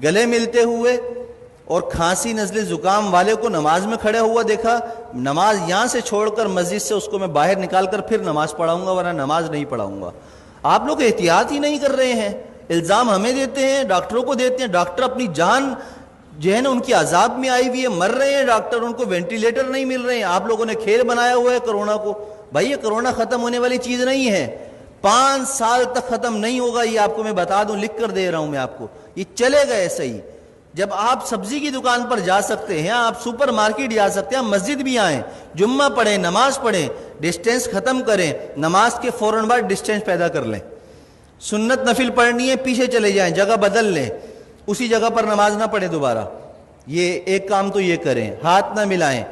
گلے ملتے ہوئے اور کھانسی نزلے زکام والے کو نماز میں کھڑے ہوا دیکھا، نماز یہاں سے چھوڑ کر مسجد سے اس کو میں باہر نکال کر پھر نماز پڑھاؤں گا، ورنہ نماز نہیں پڑھاؤں گا۔ آپ لوگ احتیاط ہی نہیں کر رہے ہیں، الزام ہمیں دیتے ہیں، ڈاکٹروں کو دیتے ہیں، ڈاکٹر اپنی جان جو ہے نا ان کی عذاب میں آئی ہوئی ہے، مر رہے ہیں ڈاکٹر، ان کو وینٹیلیٹر نہیں مل رہے ہیں۔ آپ لوگوں نے کھیل بنایا ہوا ہے کرونا کو۔ بھائی یہ کرونا ختم ہونے والی چیز نہیں ہے، 5 سال تک ختم نہیں ہوگا، یہ آپ کو میں بتا دوں، لکھ کر دے رہا ہوں میں آپ کو، یہ چلے گا ایسا ہی۔ جب آپ سبزی کی دکان پر جا سکتے ہیں، آپ سپر مارکیٹ جا سکتے ہیں، آپ مسجد بھی آئیں، جمعہ پڑھیں، نماز پڑھیں، ڈسٹینس ختم کریں، نماز کے فوراً بعد ڈسٹینس پیدا کر لیں۔ سنت نفل پڑھنی ہے، پیچھے چلے جائیں، جگہ بدل لیں، اسی جگہ پر نماز نہ پڑھیں دوبارہ۔ یہ ایک کام تو یہ کریں، ہاتھ نہ ملائیں،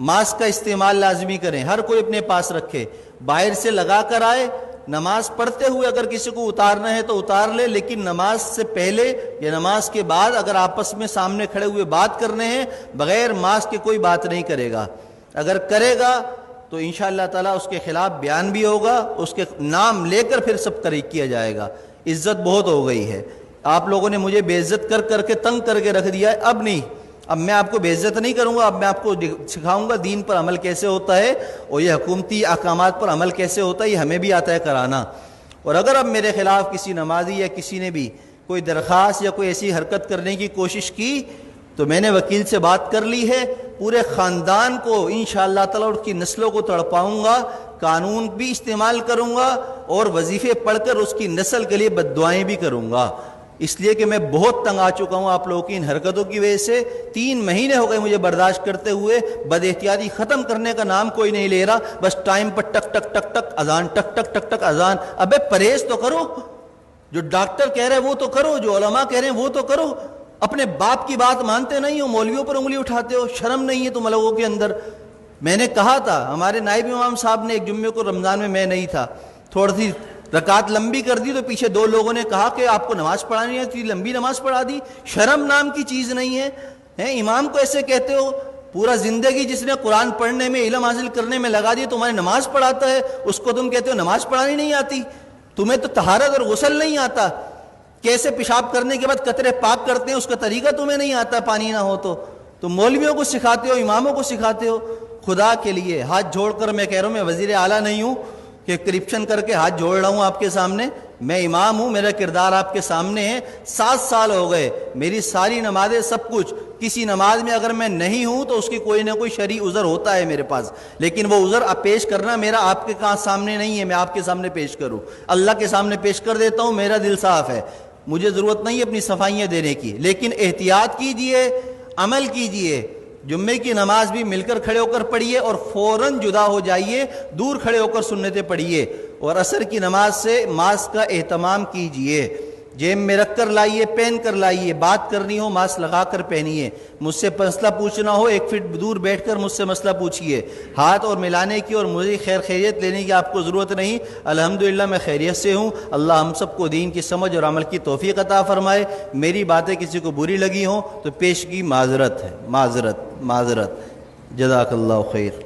ماسک کا استعمال لازمی کریں، ہر کوئی اپنے پاس رکھے، باہر سے لگا کر آئے، نماز پڑھتے ہوئے اگر کسی کو اتارنا ہے تو اتار لے، لیکن نماز سے پہلے یا نماز کے بعد اگر آپس میں سامنے کھڑے ہوئے بات کرنے ہیں، بغیر ماسک کے کوئی بات نہیں کرے گا۔ اگر کرے گا تو انشاءاللہ تعالیٰ اس کے خلاف بیان بھی ہوگا، اس کے نام لے کر پھر سب طریق کیا جائے گا۔ عزت بہت ہو گئی ہے، آپ لوگوں نے مجھے بے عزت کر کر کے تنگ کر کے رکھ دیا ہے، اب نہیں، اب میں آپ کو بے عزت نہیں کروں گا، اب میں آپ کو سکھاؤں گا دین پر عمل کیسے ہوتا ہے، اور یہ حکومتی احکامات پر عمل کیسے ہوتا ہے، یہ ہمیں بھی آتا ہے کرانا۔ اور اگر اب میرے خلاف کسی نمازی یا کسی نے بھی کوئی درخواست یا کوئی ایسی حرکت کرنے کی کوشش کی تو میں نے وکیل سے بات کر لی ہے، پورے خاندان کو انشاءاللہ تعالیٰ اس کی نسلوں کو تڑپاؤں گا، قانون بھی استعمال کروں گا، اور وظیفے پڑھ کر اس کی نسل کے لیے بد دعائیں بھی کروں گا، اس لیے کہ میں بہت تنگ آ چکا ہوں آپ لوگوں کی ان حرکتوں کی وجہ سے۔ 3 مہینے ہو گئے مجھے برداشت کرتے ہوئے، بد احتیاطی ختم کرنے کا نام کوئی نہیں لے رہا، بس ٹائم پر ٹک ٹک ٹک ٹک اذان، ٹک ٹک ٹک ٹک اذان۔ ابے پرہیز تو کرو، جو ڈاکٹر کہہ رہے ہیں وہ تو کرو، جو علماء کہہ رہے ہیں وہ تو کرو، اپنے باپ کی بات مانتے نہیں ہو، مولویوں پر انگلی اٹھاتے ہو، شرم نہیں ہے تم لوگوں کے اندر۔ میں نے کہا تھا، ہمارے نائب امام صاحب نے ایک جمعے کو رمضان میں نہیں تھا، تھوڑی سی رکعت لمبی کر دی تو پیچھے 2 لوگوں نے کہا کہ آپ کو نماز پڑھانی ہے، اتنی لمبی نماز پڑھا دی، شرم نام کی چیز نہیں ہے، امام کو ایسے کہتے ہو؟ پورا زندگی جس نے قرآن پڑھنے میں، علم حاصل کرنے میں لگا دی، تمہاری نماز پڑھاتا ہے، اس کو تم کہتے ہو نماز پڑھانی نہیں آتی؟ تمہیں تو طہارت اور غسل نہیں آتا، کیسے پیشاب کرنے کے بعد قطرے پاک کرتے ہیں اس کا طریقہ تمہیں نہیں آتا، پانی نہ ہو تو تم مولویوں کو سکھاتے ہو، اماموں کو سکھاتے ہو۔ خدا کے لیے ہاتھ جوڑ کر میں کہہ رہا ہوں، میں وزیر اعلیٰ نہیں ہوں کہ کرپشن کر کے ہاتھ جوڑ رہا ہوں آپ کے سامنے، میں امام ہوں، میرا کردار آپ کے سامنے ہے۔ 7 سال ہو گئے، میری ساری نمازیں سب کچھ، کسی نماز میں اگر میں نہیں ہوں تو اس کی کوئی نہ کوئی شرعی عذر ہوتا ہے میرے پاس، لیکن وہ عذر پیش کرنا میرا آپ کے سامنے نہیں ہے، میں آپ کے سامنے پیش کروں، اللہ کے سامنے پیش کر دیتا ہوں، میرا دل صاف ہے، مجھے ضرورت نہیں ہے اپنی صفائیاں دینے کی۔ لیکن احتیاط کیجئے، عمل کیجئے، جمعے کی نماز بھی مل کر کھڑے ہو کر پڑھیے اور فوراً جدا ہو جائیے، دور کھڑے ہو کر سنتیں پڑھیے، اور عصر کی نماز سے ماسک کا اہتمام کیجئے، جیب میں رکھ کر لائیے، پہن کر لائیے، بات کرنی ہو ماسک لگا کر پہنیے، مجھ سے مسئلہ پوچھنا ہو 1 فٹ دور بیٹھ کر مجھ سے مسئلہ پوچھیے، ہاتھ اور ملانے کی اور مجھے خیریت لینے کی آپ کو ضرورت نہیں، الحمدللہ میں خیریت سے ہوں۔ اللہ ہم سب کو دین کی سمجھ اور عمل کی توفیق عطا فرمائے۔ میری باتیں کسی کو بری لگی ہوں تو پیشگی معذرت ہے، معذرت جزاک اللہ خیر۔